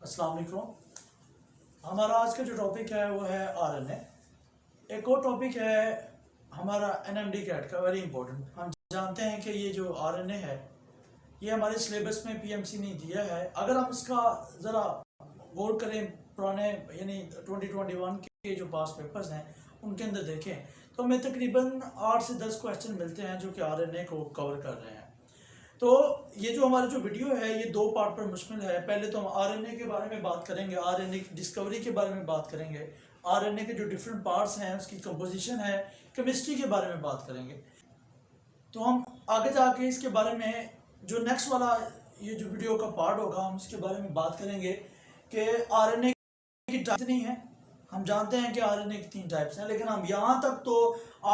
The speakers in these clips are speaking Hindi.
अस्सलाम वालेकुम। हमारा आज का जो टॉपिक है वो है आरएनए। एक और टॉपिक है हमारा एनएमडी कैट का, वेरी इंपॉर्टेंट। हम जानते हैं कि ये जो आरएनए है ये हमारे सिलेबस में पीएमसी ने दिया है। अगर हम इसका ज़रा गौर करें, पुराने यानी 2021 के जो पास पेपर्स हैं उनके अंदर देखें तो हमें तकरीबन 8 से 10 क्वेश्चन मिलते हैं जो कि आरएनए को कवर कर रहे हैं। तो ये जो हमारा जो वीडियो है ये 2 पार्ट पर मुश्तमिल है। पहले तो हम आरएनए के बारे में बात करेंगे, आरएनए की डिस्कवरी के बारे में बात करेंगे, आरएनए के जो डिफरेंट पार्ट्स हैं उसकी कंपोजिशन है, केमिस्ट्री के बारे में बात करेंगे। तो हम आगे जाके इसके बारे में जो नेक्स्ट वाला ये जो वीडियो का पार्ट होगा हम इसके बारे में बात करेंगे कि आरएनए की टाइप नहीं है। हम जानते हैं कि आरएनए की 3 टाइप्स हैं, लेकिन हम यहाँ तक तो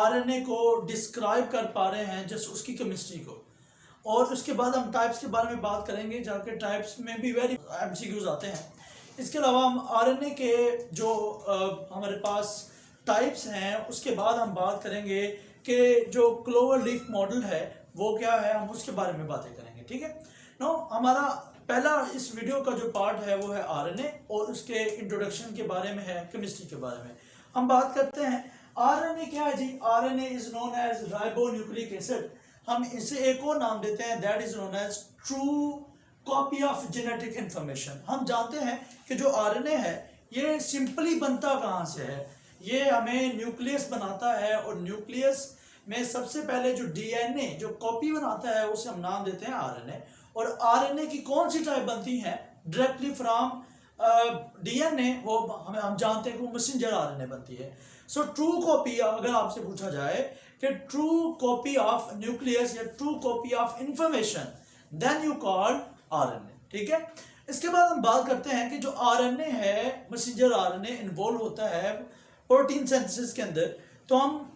आरएनए को डिस्क्राइब कर पा रहे हैं जस्ट उसकी केमिस्ट्री को, और उसके बाद हम टाइप्स के बारे में बात करेंगे, जाके टाइप्स में भी वेरी एमसीक्यूज आते हैं। इसके अलावा हम आरएनए के जो हमारे पास टाइप्स हैं उसके बाद हम बात करेंगे कि जो क्लोवर लीफ मॉडल है वो क्या है, हम उसके बारे में बातें करेंगे। ठीक है नो, हमारा पहला इस वीडियो का जो पार्ट है वो है आरएनए और उसके इंट्रोडक्शन के बारे में है, केमिस्ट्री के बारे में हम बात करते हैं। आरएनए क्या है जी? RNA is known as ribonucleic acid. हम इसे एक और नाम देते हैं, that is known as true copy of genetic information. हम जानते हैं कि जो आरएनए है ये सिंपली बनता कहाँ से है? ये हमें न्यूक्लियस बनाता है, और न्यूक्लियस में सबसे पहले जो डीएनए जो कॉपी बनाता है उसे हम नाम देते हैं आरएनए। और आरएनए की कौन सी टाइप बनती है? डायरेक्टली फ्रॉम डीएनए, वो हम जानते हैं कि वो मैसेंजर आरएनए बनती है। सो ट्रू कॉपी, अगर आपसे पूछा जाए कि ट्रू कॉपी ऑफ न्यूक्लियस या true copy of information, then you call RNA. ठीक है, इसके बाद हम बात करते हैं कि जो आरएनए है, मैसेंजर आरएनए इन्वॉल्व होता है प्रोटीन सिंथेसिस के अंदर। तो हम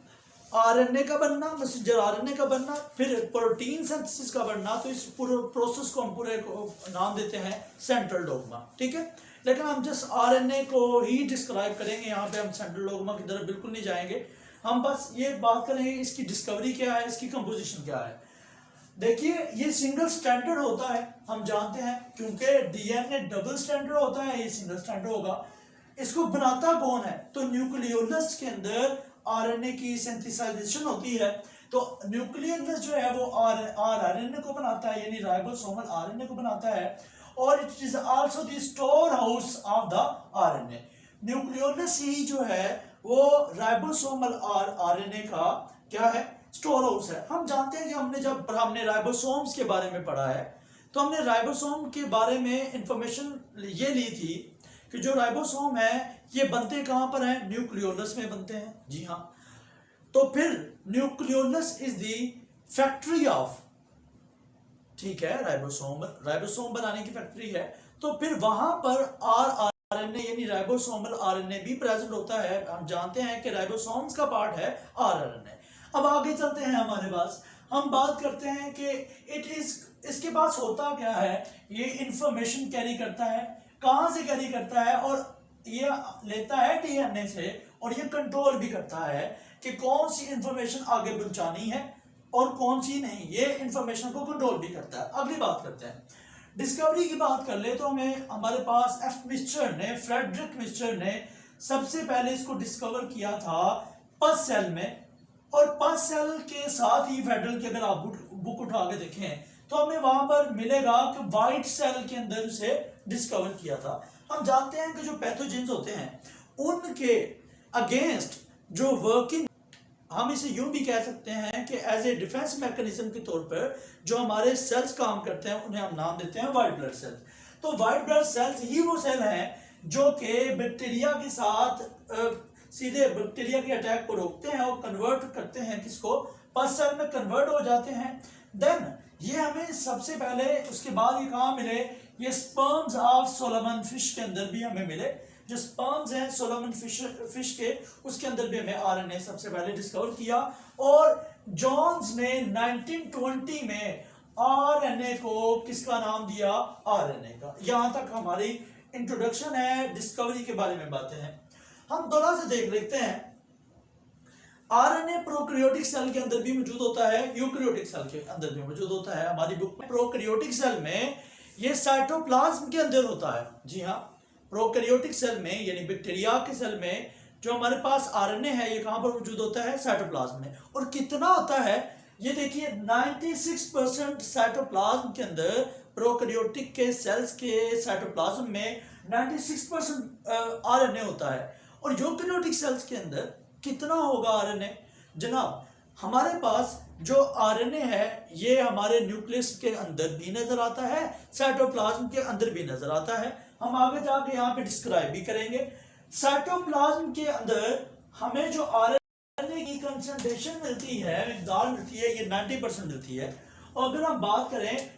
आरएनए का बनना, मैसेंजर आरएनए का बनना, फिर प्रोटीन सिंथेसिस का बनना, तो इस पूरे प्रोसेस को हम पूरे को नाम देते हैं सेंट्रल डोग्मा। ठीक है, लेकिन हम जस्ट आरएनए को ही डिस्क्राइब करेंगे, यहाँ पे हम सेंट्रल डोग्मा की तरफ बिल्कुल नहीं जाएंगे। हम बस ये बात करेंगे इसकी डिस्कवरी क्या है, इसकी कंपोजिशन क्या है। देखिए, ये सिंगल स्टैंडर्ड होता है, हम जानते हैं, क्योंकि डीएनए डबल स्टैंडर्ड होता है, ये सिंगल स्टैंडर्ड होगा। इसको बनाता कौन है? तो न्यूक्लियोलस के अंदर आरएनए की सिंथेसाइजेशन होती है। तो न्यूक्लियोलस जो है वो आरएनए को बनाता है, यानी राइबोसोमल आरएनए को बनाता है, और it is also the storehouse of the RNA. Nucleolus ही जो है वो राइबोसोमल आरएनए का क्या है? स्टोर हाउस है। हम जानते हैं कि हमने राइबोसोम्स के बारे में पढ़ा है, तो हमने राइबोसोम के बारे में इंफॉर्मेशन ये ली थी कि जो राइबोसोम है ये बनते कहाँ पर हैं? न्यूक्लियोलस में बनते हैं। जी हाँ, तो फिर nucleolus is the factory of, ठीक है, राइबोसोम बनाने की फैक्ट्री है। तो फिर वहां पर आरएनए यानी राइबोसोमल आरएनए भी प्रेजेंट होता है। हम जानते हैं कि राइबोसोम्स का पार्ट है आरएनए। अब आगे चलते हैं, हमारे पास हम बात करते हैं कि इसके पास होता क्या है। ये इंफॉर्मेशन कैरी करता है, कहां से कैरी करता है? और ये लेता है डीएनए से, और ये कंट्रोल भी करता है कि कौन सी इंफॉर्मेशन आगे पहुंचानी है और कौन सी नहीं। ये इंफॉर्मेशन को कंट्रोल भी करता है। अगली बात करते हैं, डिस्कवरी की बात कर ले तो हमारे पास फ्रेडरिक मिस्चर ने सबसे पहले इसको डिस्कवर किया था पस सेल में, और पस सेल के साथ ही फेडरल की अगर आप बुक उठा के देखें तो हमें वहां पर मिलेगा कि वाइट सेल के अंदर से डिस्कवर किया था। हम जानते हैं कि जो पैथोजेंस होते हैं उनके अगेंस्ट जो वर्किंग, हम इसे यूं भी कह सकते हैं कि एज ए डिफेंस मैकेनिज्म के तौर पर जो हमारे सेल्स काम करते हैं उन्हें हम नाम देते हैं व्हाइट ब्लड सेल्स। तो व्हाइट ब्लड सेल्स ही वो सेल हैं जो कि बैक्टीरिया के साथ सीधे बैक्टीरिया के अटैक को रोकते हैं और कन्वर्ट करते हैं, किसको? पस सेल में कन्वर्ट हो जाते हैं। देन ये हमें सबसे पहले, उसके बाद ये कहाँ मिले? ये स्पर्म्स ऑफ सोलोमन फिश के अंदर भी हमें मिले। जो स्पर्म्स हैं सोलोमन फिश के, उसके अंदर भी हमें आरएनए सबसे पहले डिस्कवर किया। और जॉन्स ने 1920 में आरएनए को किसका नाम दिया? आरएनए का। यहां तक हमारी इंट्रोडक्शन है, डिस्कवरी के बारे में बातें हैं। हम दोबारा से देख लेते हैं, आरएनए प्रोकैरियोटिक सेल के अंदर भी मौजूद होता है, यूकैरियोटिक सेल के अंदर भी मौजूद होता है। हमारी बुक में प्रोकैरियोटिक सेल में ये साइटोप्लाज्म के अंदर होता है। जी हाँ, प्रोकैरियोटिक सेल में यानी बैक्टीरिया के सेल में जो हमारे पास आरएनए है ये कहाँ पर मौजूद होता है? साइटोप्लाज्म में। और कितना होता है ये देखिए, 96% साइटोप्लाज्म के अंदर, प्रोकैरियोटिक के सेल्स के साइटोप्लाज्म में 96% आरएनए होता है। और यूकैरियोटिक सेल्स के अंदर कितना होगा आरएनए? जनाब, हमारे पास जो आरएनए है ये हमारे न्यूक्लियस के अंदर भी नजर आता है, साइटोप्लाज्म के अंदर भी नजर आता है। हम आगे जाके यहाँ पे डिस्क्राइब भी करेंगे। साइटोप्लाज्म के अंदर हमें जो आरएनए की कंसंट्रेशन मिलती है, मिकदार मिलती है, ये 90% मिलती है। और अगर हम बात करें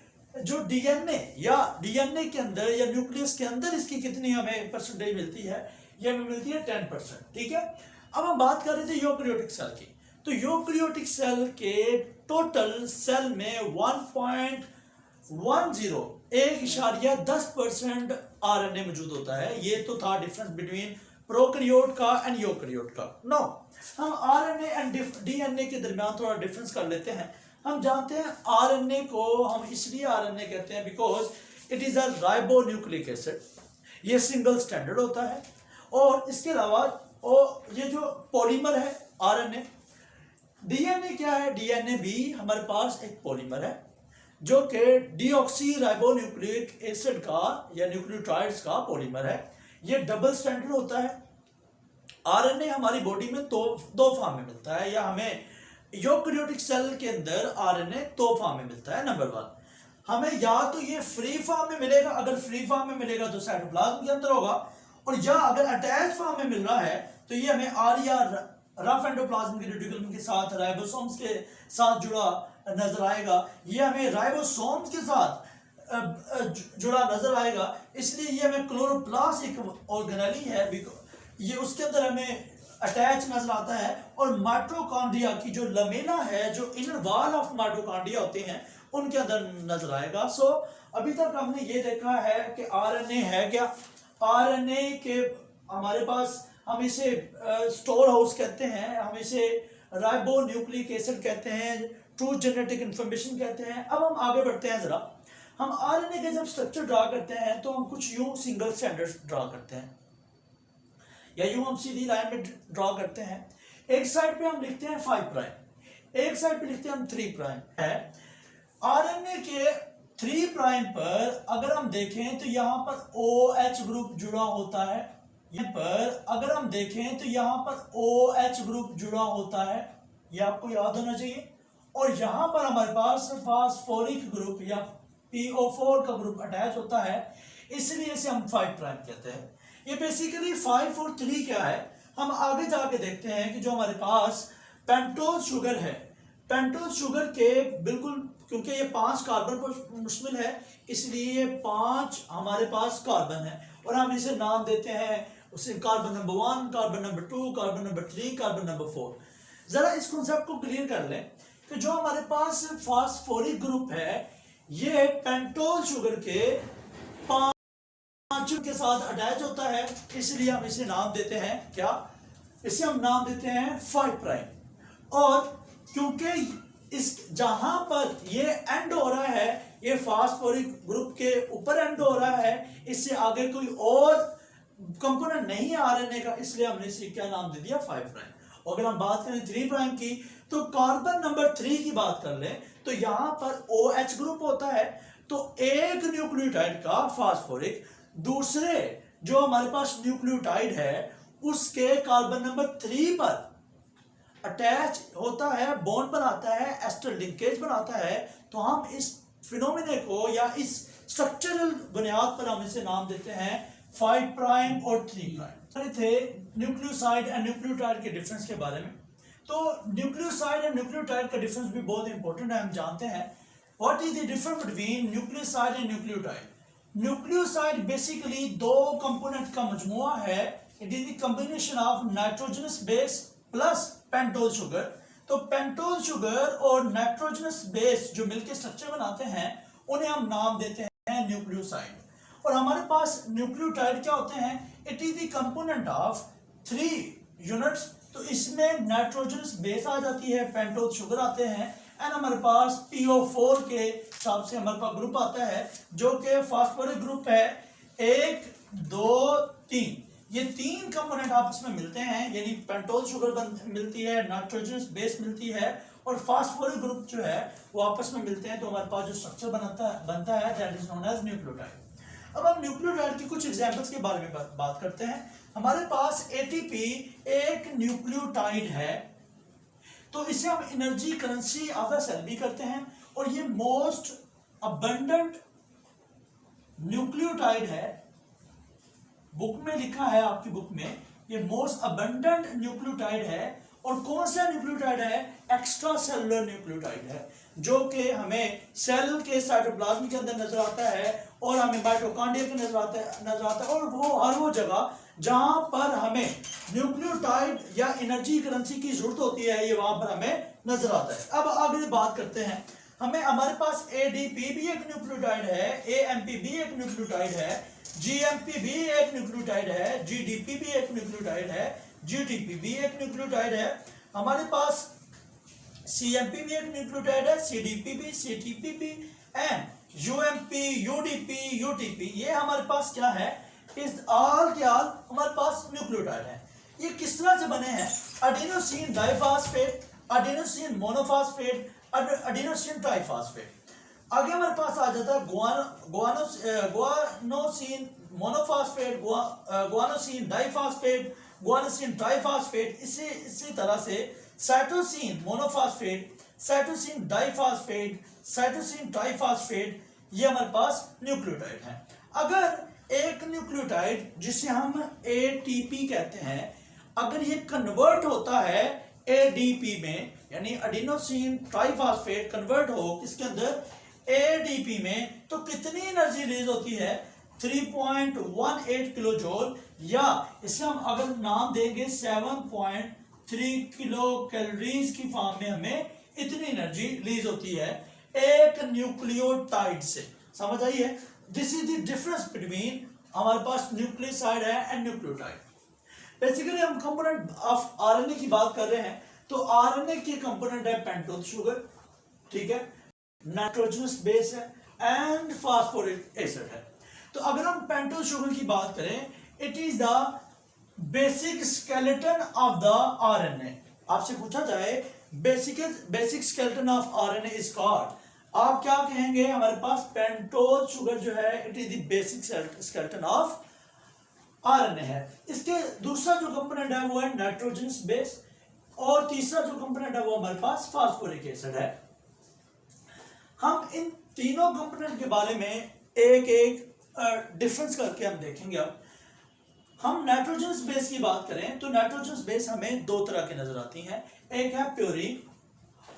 जो डीएनए के अंदर या न्यूक्लियस के अंदर इसकी कितनी हमें परसेंटेज मिलती है, ये हमें मिलती है 10%। ठीक है, अब हम बात कर रहे थे यूकैरियोटिक सेल की। तो यूकैरियोटिक सेल के टोटल सेल में 1.10% आरएनए मौजूद होता है। ये तो था डिफरेंस बिटवीन प्रोकैरियोट का एंड यूकैरियोट का। नो, हम आरएनए एंड डीएनए के दरमियान थोड़ा डिफरेंस कर लेते हैं। हम जानते हैं आरएनए को हम इसलिए आरएनए कहते हैं because it is a ribonucleic acid, ये सिंगल स्टैंडर्ड होता है। और इसके अलावा ये जो पॉलीमर है आरएनए, डीएनए क्या है? डीएनए भी हमारे पास एक पॉलीमर है जो कि डीऑक्सी राइबोन्यूक्लिक एसिड का या न्यूक्लियोटाइड्स का पॉलीमर है। ये डबल स्टैंडर्ड होता है। आरएनए हमारी बॉडी में दो फॉर्म में मिलता है, या हमें यूकैरियोटिक सेल के अंदर आरएनए दो फॉर्म में मिलता है। नंबर 1, हमें या तो ये फ्री फॉर्म में मिलेगा, अगर फ्री फॉर्म में मिलेगा तो साइटोप्लाज्म के अंदर होगा, और या अगर अटैच फॉर्म में मिल रहा है तो ये हमें आर या रफ एंडोप्लाज्म के रेटिकुलम के साथ राइबोसोम्स के साथ जुड़ा नजर आएगा। ये हमें राइबोसोम्स के साथ जुड़ा नजर आएगा, इसलिए ये हमें क्लोरोप्लास्ट एक ऑर्गेनेली है, ये उसके अंदर हमें अटैच नजर आता है। और माइटोकॉन्ड्रिया की जो लमेला है, जो इनर वॉल ऑफ माइटोकॉन्ड्रिया होते हैं, उनके अंदर नजर आएगा। सो अभी तक हमने ये देखा है कि आरएनए है क्या। आरएनए के हमारे पास हम इसे स्टोर हाउस कहते हैं, हम इसे राइबोन्यूक्लिक एसिड कहते हैं, ट्रू जेनेटिक इंफॉर्मेशन कहते हैं। अब हम आगे बढ़ते हैं जरा। हम आरएनए के जब स्ट्रक्चर ड्रा करते हैं तो हम कुछ यूं सिंगल स्टैंडर्ड ड्रा करते हैं, या यूं हम सीधी लाइन में ड्रा करते हैं। एक साइड पे हम लिखते हैं 5 प्राइम, एक साइड पे लिखते हैं हम 3 प्राइम है। आरएनए के 3 प्राइम पर अगर हम देखें तो यहाँ पर OH ग्रुप जुड़ा होता है। यहाँ पर अगर हम देखें तो यहाँ पर OH ग्रुप जुड़ा होता है, ये आपको याद होना चाहिए। और यहाँ पर हमारे पास फास्फोरिक ग्रुप या PO4 का ग्रुप अटैच होता है, इसलिए इसे हम 5 प्राइम कहते हैं। ये बेसिकली 5 और 3 क्या है, हम आगे जाके देखते हैं कि जो हमारे पास पेंटोज शुगर है, पेंटोज शुगर के बिल्कुल, क्योंकि ये 5 कार्बन पर मुश्तमिल है, इसलिए ये 5 हमारे पास कार्बन है, और हम इसे नाम देते हैं उसे carbon number 1, carbon number 2, carbon number 3, carbon number 4। जरा इस कॉन्सेप्ट को क्लियर कर लें कि जो हमारे पास फास्फोरिक ग्रुप है ये पेंटोज शुगर के 5 के साथ अटैच होता है, इसलिए हम इसे नाम देते हैं क्या? इसे हम नाम देते हैं 5 प्राइम। और क्योंकि इस जहां पर ये एंड हो रहा है, ये फास्फोरिक ग्रुप के ऊपर एंड हो रहा है, इससे आगे कोई और कंपोनेंट नहीं है आरएनए का, इसलिए हमने इसे क्या नाम दे दिया? 5 प्राइम। और अगर हम बात करें 3 प्राइम की, तो कार्बन नंबर 3 की बात कर लें तो यहां पर OH ग्रुप होता है। तो एक न्यूक्लियोटाइड का फास्फोरिक दूसरे जो हमारे पास न्यूक्लियोटाइड है उसके कार्बन नंबर 3 पर अटैच होता है, बॉन्ड बनाता है, एस्टर लिंकेज बनाता है। तो हम इस फिनोमिने को या इस स्ट्रक्चरल बुनियाद पर हम इसे नाम देते हैं 5 प्राइम और 3 प्राइम। थे न्यूक्लियोसाइड एंड न्यूक्लियोटाइड के डिफरेंस के बारे में। तो न्यूक्लियोसाइड एंड न्यूक्लियोटाइड का डिफरेंस भी बहुत इंपॉर्टेंट है, हम जानते हैं। What is the difference between nucleoside and nucleotide? Nucleoside basically दो कंपोनेंट का मजमुआ है। It is the combination of nitrogenous base plus pentose sugar. तो पेंटोज शुगर और नाइट्रोजनस बेस जो मिलकर स्ट्रक्चर बनाते हैं उन्हें हम नाम देते हैं न्यूक्लियोसाइड। और हमारे पास न्यूक्लियोटाइड क्या होते हैं? It is the component of 3 units. तो इसमें नाइट्रोजनस बेस आ जाती है, पेंटोज शुगर आते हैं, एंड हमारे पास PO4 के हिसाब से हमारे पास ग्रुप आता है जो कि फास्फोरिक ग्रुप है 1 2 3। ये 3 कंपोनेंट आपस में मिलते हैं, यानी पेंटोज शुगर मिलती है, नाइट्रोजनस बेस मिलती है और फास्फोरिक ग्रुप जो है वो आपस में मिलते हैं, तो हमारे पास जो स्ट्रक्चर बनता है that is known as nucleotide. अब हम न्यूक्लियोटाइड की कुछ एग्जांपल्स के बारे में बात करते हैं। हमारे पास एटीपी एक न्यूक्लियोटाइड है, तो इसे हम energy currency of the cell भी करते हैं और ये मोस्ट अबंडेंट न्यूक्लियोटाइड है। बुक में लिखा है, आपकी बुक में, ये मोस्ट अबंडेंट न्यूक्लियोटाइड है। और कौन सा न्यूक्लियोटाइड है? एक्स्ट्रा सेलुलर न्यूक्लियोटाइड है, जो कि हमें सेल के साइटोप्लाज्म के अंदर नजर आता है और हमें माइटोकॉन्ड्रिया के नजर आता है और वो हर वो जगह जहां पर हमें न्यूक्लियोटाइड या एनर्जी करेंसी की जरूरत होती है, ये वहां पर हमें नजर आता है। अब आगे बात करते हैं, हमारे पास एडीपी भी एक न्यूक्लियोटाइड है, एएमपी भी एक न्यूक्लियोटाइड है, जीएमपी भी एक न्यूक्लियोटाइड है, जीडीपी भी एक न्यूक्लियोटाइड है, जीटीपी भी एक न्यूक्लियोटाइड है। हमारे पास सीएमपी भी एक न्यूक्लियोटाइड है, सीडीपी भी, सीटीपी भी एंड यूएमपी, यूडीपी, यूटीपी, ये हमारे पास क्या है? इस ऑल के ऑल हमारे पास न्यूक्लियोटाइड है। ये किस तरह से बने हैं? Adenosine diphosphate, adenosine monophosphate, adenosine triphosphate. आगे हमारे पास आ जाता है guanosine monophosphate, guanosine diphosphate, guanosine triphosphate. इसी तरह से cytosine monophosphate, cytosine diphosphate, cytosine triphosphate, ये हमारे पास न्यूक्लियोटाइड है। अगर एक न्यूक्लियोटाइड जिसे हम एटीपी कहते हैं, अगर ये कन्वर्ट होता है एडीपी में, यानी एडिनोसिन ट्राइफॉस्फेट कन्वर्ट हो किसके अंदर? एडीपी में, तो कितनी एनर्जी रिलीज होती है? 3.18 किलो जूल, या इसे हम अगर नाम देंगे 7.3 किलो कैलोरीज की फॉर्म में हमें इतनी एनर्जी रिलीज होती है एक न्यूक्लियोटाइड से। समझ आई है? This is the difference between हमारे पास न्यूक्लियोसाइड है एंड न्यूक्लियोटाइड। बेसिकली हम कंपोनेंट ऑफ आरएनए की बात कर रहे हैं, तो आरएनए के कंपोनेंट है पेंटोज शुगर, ठीक है, नाइट्रोजनस बेस है एंड फास्फोरिक एसिड है। तो अगर हम पेंटोज शुगर की बात करें, it is the basic skeleton of the RNA. आपसे पूछा जाए basic skeleton of RNA is called, आप क्या कहेंगे? हमारे पास पेंटोज शुगर जो है it is the basic skeleton of RNA है। इसके दूसरा जो कंपोनेंट है वो है नाइट्रोजनस बेस और तीसरा जो कंपोनेंट है वो हमारे पास फास्फोरिक एसिड है। हम इन तीनों कंपोनेंट के बारे में एक एक डिफरेंस करके हम देखेंगे। अब हम नाइट्रोजनस बेस की बात करें तो नाइट्रोजनस बेस हमें दो तरह की नजर आती हैं, एक है प्योरीन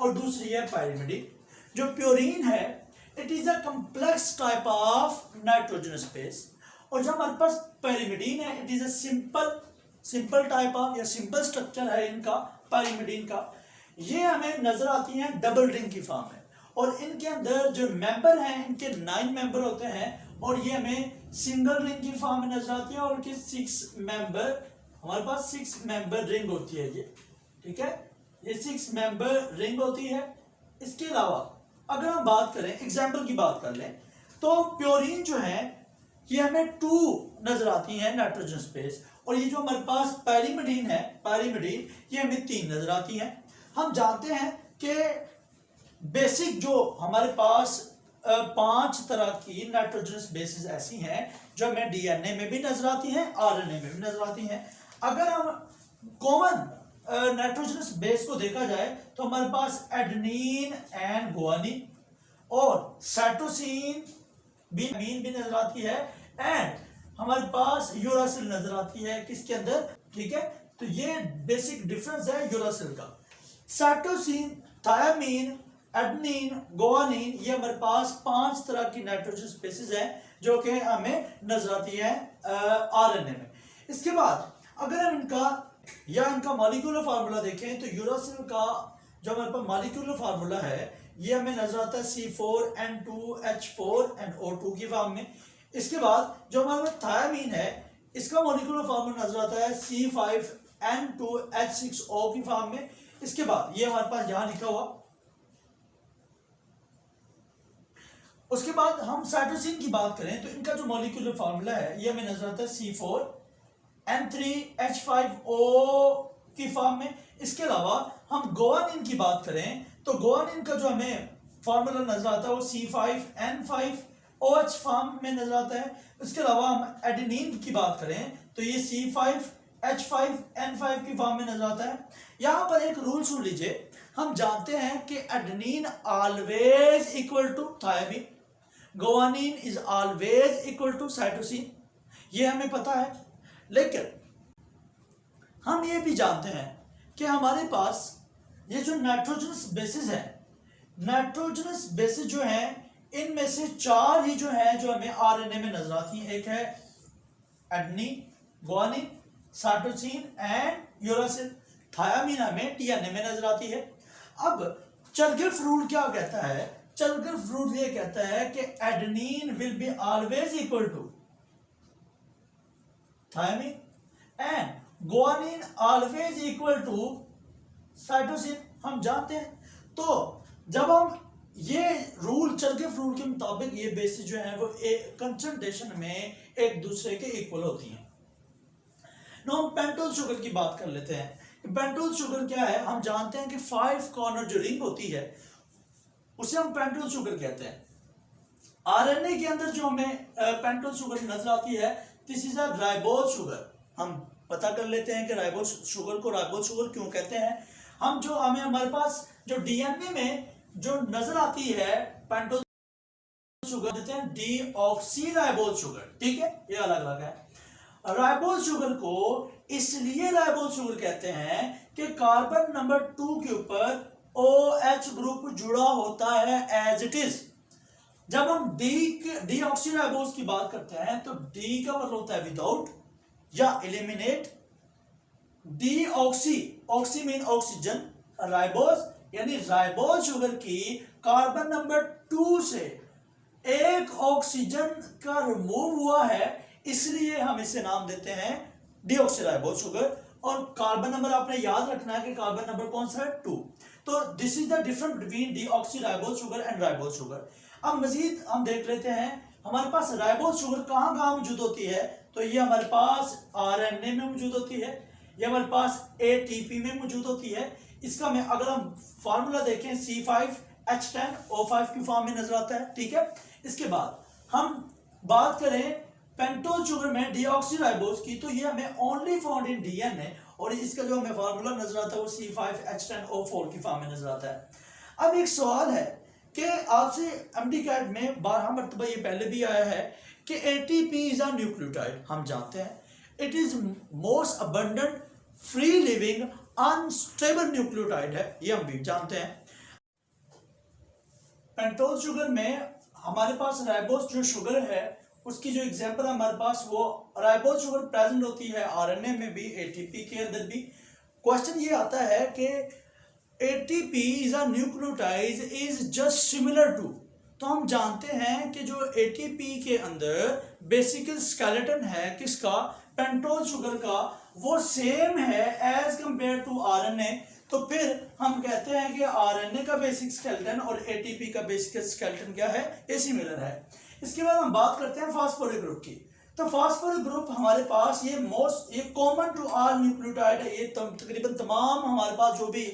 और दूसरी है पाइरिमिडीन। जो प्योरीन है it is a complex type of nitrogenous base, और जो हमारे पास पाइरिमिडीन है it is a simple type of या सिंपल स्ट्रक्चर है इनका पाइरिमिडीन का। ये हमें नजर आती हैं डबल रिंग की फॉर्म में, और इनके अंदर जो मेंबर हैं इनके 9 मेंबर होते हैं, और ये हमें सिंगल रिंग की फॉर्म में नजर आती है और इनके 6 मेंबर, हमारे पास 6 मेंबर रिंग होती है ये, ठीक है, ये 6 मेंबर रिंग होती है। इसके अलावा अगर हम बात करें, एग्जाम्पल की बात कर लें, तो प्योरीन जो है ये हमें 2 नजर आती है नाइट्रोजन बेस, और ये जो हमारे पास पाइरिमिडीन है, पाइरिमिडीन, ये हमें 3 नजर आती है। हम जानते हैं कि बेसिक जो हमारे पास 5 तरह की नाइट्रोजनस बेसिस ऐसी हैं जो हमें डीएनए में भी नजर आती हैं, आरएनए में भी नजर आती हैं। अगर हम कॉमन नाइट्रोजनस बेस को देखा जाए तो हमारे पास एडेनिन एंड गुआनिन और साइटोसिन भी नजर आती है, एंड हमारे पास यूरासिल नजर आती है किसके अंदर, ठीक है। तो ये बेसिक डिफरेंस है यूरासिल का। साइटोसिन, थायामीन, एडेनिन, गुआनिन, ये हमारे पास 5 तरह की नाइट्रोजन स्पेसीज है जो कि हमें नजर आती है आरएनए में। इसके बाद अगर हम इनका मॉलिक्यूलर फार्मूला देखें तो यूरासिल का जो हमारे पास मॉलिक्यूलर फार्मूला है ये हमें नजर आता है C4N2H4NO2 की फॉर्म में। इसके बाद जो हमारे थायामीन है इसका मॉलिक्यूलर फार्मूला नजर आता है C5N2H6O की फॉर्म में। इसके बाद ये हमारे पास यहां लिखा हुआ उसके बाद हम साइटोसिन की बात करें तो इनका जो मॉलिक्यूलर फार्मूला है ये हमें नजर आता है C4N3H5O की फॉर्म में। इसके अलावा हम गुआनिन की बात करें तो गुआनिन का जो हमें फार्मूला नजर आता है वो C5N5OH फॉर्म में नजर आता है। इसके अलावा हम एडेनिन की बात करें तो ये C5H5N5 की फॉर्म में नजर आता है। यहां पर एक रूल सुन लीजिए, हम जानते हैं कि adenine always equal to thymine, guanine is always equal to cytosine, ये हमें पता है। लेकिन हम ये भी जानते हैं कि हमारे पास ये जो नाइट्रोजनस बेसिस है, नाइट्रोजनस बेसिस जो है इनमें से 4 ही जो है जो हमें आरएनए में नजर आती हैं। एक है adenine, guanine, cytosine and uracil. Thymine हमें टीएनए में नजर आती है। अब चरगेफ रूल क्या कहता है? चरगेफ रूल ये कहता है कि adenine will be always equal to thymine and guanine always equal to cytosine, हम जानते हैं। तो जब हम ये रूल चरगेफ रूल के मुताबिक ये बेसिस जो है वो एक कंसंट्रेशन में एक दूसरे के इक्वल होती हैं। नो हम पेंटोज शुगर की बात कर लेते हैं। पेंटोज शुगर क्या है? हम जानते हैं कि 5 कॉर्नर जो रिंग होती है उसे हम पेंटोज शुगर कहते हैं। आरएनए के अंदर जो हमें पेंटोज शुगर नजर आती है this is a ribose sugar. हम पता कर लेते हैं कि राइबोज शुगर को राइबोज शुगर क्यों कहते हैं। हमें हमारे पास जो डीएनए में जो नजर आती है पेंटोज शुगर देते हैं डीऑक्सी राइबोज शुगर, ठीक है, ये अलग अलग है। राइबोज शुगर को इसलिए राइबोज शुगर कहते हैं कि कार्बन नंबर 2 के ऊपर OH ग्रुप जुड़ा होता है एज इट इज। जब हम डीऑक्सी राइबोज की बात करते हैं तो डी का मतलब होता है विदाउट या eliminate, deoxy, oxy mean oxygen, ribose यानी राइबोज शुगर की कार्बन नंबर 2 से एक ऑक्सीजन का रिमूव हुआ है, इसलिए हम इसे नाम देते हैं डीऑक्सीराइबोज शुगर। और कार्बन नंबर आपने याद रखना है कि कार्बन नंबर कौन सा है? 2। तो this is the difference between deoxyribose sugar and ribose sugar. अब मजीद हम देख लेते हैं हमारे पास राइबोज शुगर कहाँ कहाँ मौजूद होती है। तो ये हमारे पास आरएनए में मौजूद होती है, ये हमारे पास एटीपी में मौजूद होती है। इसका में अगर हम फार्मूला देखें C5H10O5 की फॉर्म में नजर आता है, ठीक है। इसके बाद हम बात करें पेंटोज शुगर में डीऑक्सीराइबोज की, तो ये हमें ओनली फाउंड इन डीएनए और इसका जो हमें फार्मूला नजर आता है वो C5H10O4 की फॉर्म में नजर आता है। अब एक सवाल है कि आपसे एमडी कैट में 12 मरतबा ये पहले भी आया है कि एटीपी इज अ न्यूक्लियोटाइड। हम जानते हैं it is most abundant free living unstable nucleotide है, ये हम भी जानते हैं। पेंटोज शुगर में हमारे पास राइबोज जो शुगर है उसकी जो एग्जांपल हमारे पास वो राइबोज शुगर प्रेजेंट होती है आरएनए में भी, एटीपी के अंदर भी। क्वेश्चन ये आता है कि ATP is a nucleotide is just similar to, तो हम जानते हैं कि जो एटीपी के अंदर बेसिकल स्केलेटन है किसका? पेंटोज शुगर का, वो सेम है एज कंपेयर टू आरएनए। तो फिर हम कहते हैं कि आरएनए का बेसिक स्केलेटन और एटीपी का बेसिक स्केलेटन क्या है? ये सिमिलर है। इसके बाद हम बात करते हैं फास्फोरिक ग्रुप की। तो फास्फोरिक ग्रुप हमारे पास ये कॉमन टू ऑल न्यूक्लियोटाइड है। ये तकरीबन तमाम हमारे पास जो भी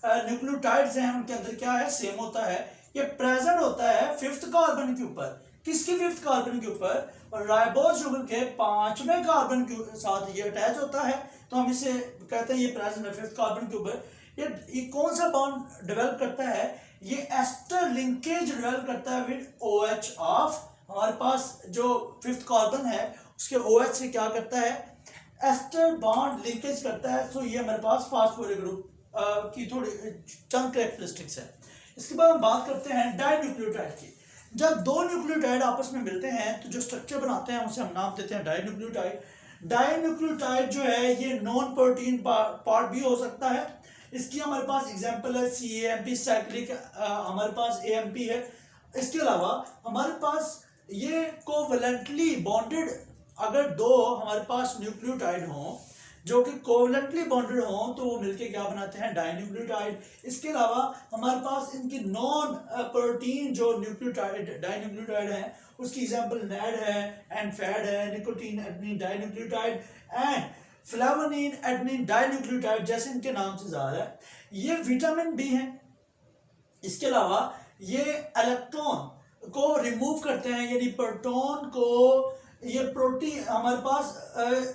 न्यूक्लियोटाइड्स हैं उनके अंदर क्या है? सेम होता है। ये प्रेजेंट होता है 5th कार्बन के ऊपर। किसके 5th कार्बन के ऊपर? राइबोज शुगर के 5वें कार्बन के साथ ये अटैच होता है, तो हम इसे कहते हैं ये प्रेजेंट है 5th कार्बन के ऊपर। ये कौन सा बॉन्ड डेवलप करता है? ये एस्टर लिंकेज डेवलप करता है विद OH ऑफ, हमारे पास जो 5th कार्बन है उसके OH से क्या करता है? एस्टर बॉन्ड लिंकेज करता है। सो ये हमारे पास फास्फोरिक ग्रुप की थोड़ी चंद कैरेक्टरिस्टिक्स है। इसके बाद हम बात करते हैं डाइन्यूक्लियोटाइड की। जब 2 न्यूक्लियोटाइड आपस में मिलते हैं तो जो स्ट्रक्चर बनाते हैं उसे हम नाम देते हैं डाइन्यूक्लियोटाइड। डाइन्यूक्लियोटाइड जो है ये नॉन प्रोटीन पार्ट भी हो सकता है। इसकी हमारे पास एग्जांपल है CAMP साइक्लिक, हमारे पास AMP है। इसके अलावा हमारे पास ये कोवैलेंटली बॉन्डेड अगर 2 हमारे पास न्यूक्लियोटाइड हों जो कि कोवलेंटली बॉन्डेड हों तो वो मिलके क्या बनाते हैं, डाइन्यूक्लियोटाइड। इसके अलावा हमारे पास इनकी नॉन प्रोटीन जो न्यूक्लियोटाइड डाइन्यूक्लियोटाइड है, उसकी एग्जांपल नैड है एंड फैड है, nicotine adenine dinucleotide and flavin adenine dinucleotide, जैसे इनके नाम से ज़ाहिर है ये विटामिन बी हैं। इसके अलावा ये इलेक्ट्रॉन को रिमूव करते हैं, यानी प्रोटॉन को, ये प्रोटीन हमारे पास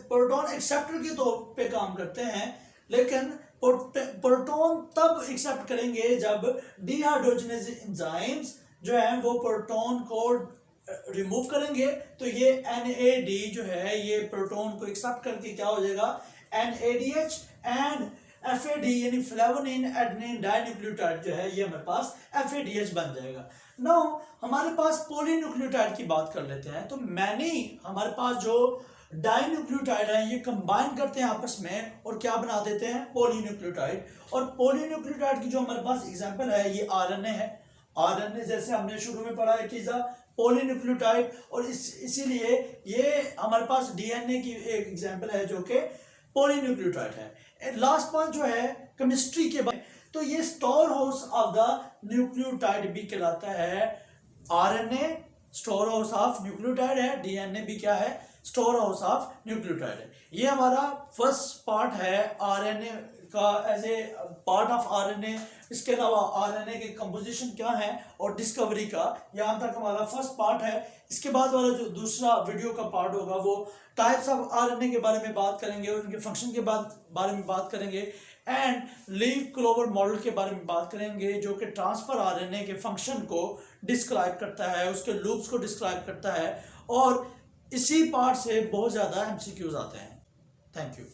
प्रोटॉन एक्सेप्टर के तौर पे काम करते हैं, लेकिन प्रोटॉन तब एक्सेप्ट करेंगे जब डिहाइड्रोजनेज एंजाइम्स जो है वो प्रोटॉन को रिमूव करेंगे, तो ये NAD जो है ये प्रोटॉन को एक्सेप्ट करके क्या हो जाएगा, NADH एंड FAD यानी फ्लेवोनिन एडेनिन डाइन्यूक्लियोटाइड जो है ये हमारे पास FADH बन जाएगा। नाउ हमारे पास पॉलीन्यूक्लियोटाइड की बात कर लेते हैं। तो मैनी हमारे पास जो डाइन्यूक्लियोटाइड है ये कंबाइन करते हैं आपस में और क्या बना देते हैं, पॉलीन्यूक्लियोटाइड। और पॉलीन्यूक्लियोटाइड की जो हमारे पास एग्जांपल है ये RNA है। RNA जैसे हमने शुरू में पढ़ा है कि पॉलीन्यूक्लियोटाइड, और इसीलिए ये हमारे पास DNA की एक एग्जांपल है जो कि पॉलीन्यूक्लियोटाइड है। लास्ट पॉइंट जो है केमिस्ट्री के बाद, तो ये store house of the nucleotide भी कहलाता है। RNA store house of nucleotide है, DNA भी क्या है, स्टोर हाउस ऑफ न्यूक्लियोटाइड है। ये हमारा फर्स्ट पार्ट है RNA का as a part of RNA। इसके अलावा RNA के कंपोजिशन क्या है और डिस्कवरी का, यहाँ तक हमारा फर्स्ट पार्ट है। इसके बाद वाला जो दूसरा वीडियो का पार्ट होगा वो टाइप्स ऑफ RNA के बारे में बात करेंगे और उनके फंक्शन के बारे में बात करेंगे एंड लीफ क्लोवर मॉडल के बारे में बात करेंगे जो कि ट्रांसफर RNA के फंक्शन को डिस्क्राइब करता है, उसके लूप्स को डिस्क्राइब करता है, और इसी पार्ट से बहुत ज़्यादा MCQs आते हैं। Thank you.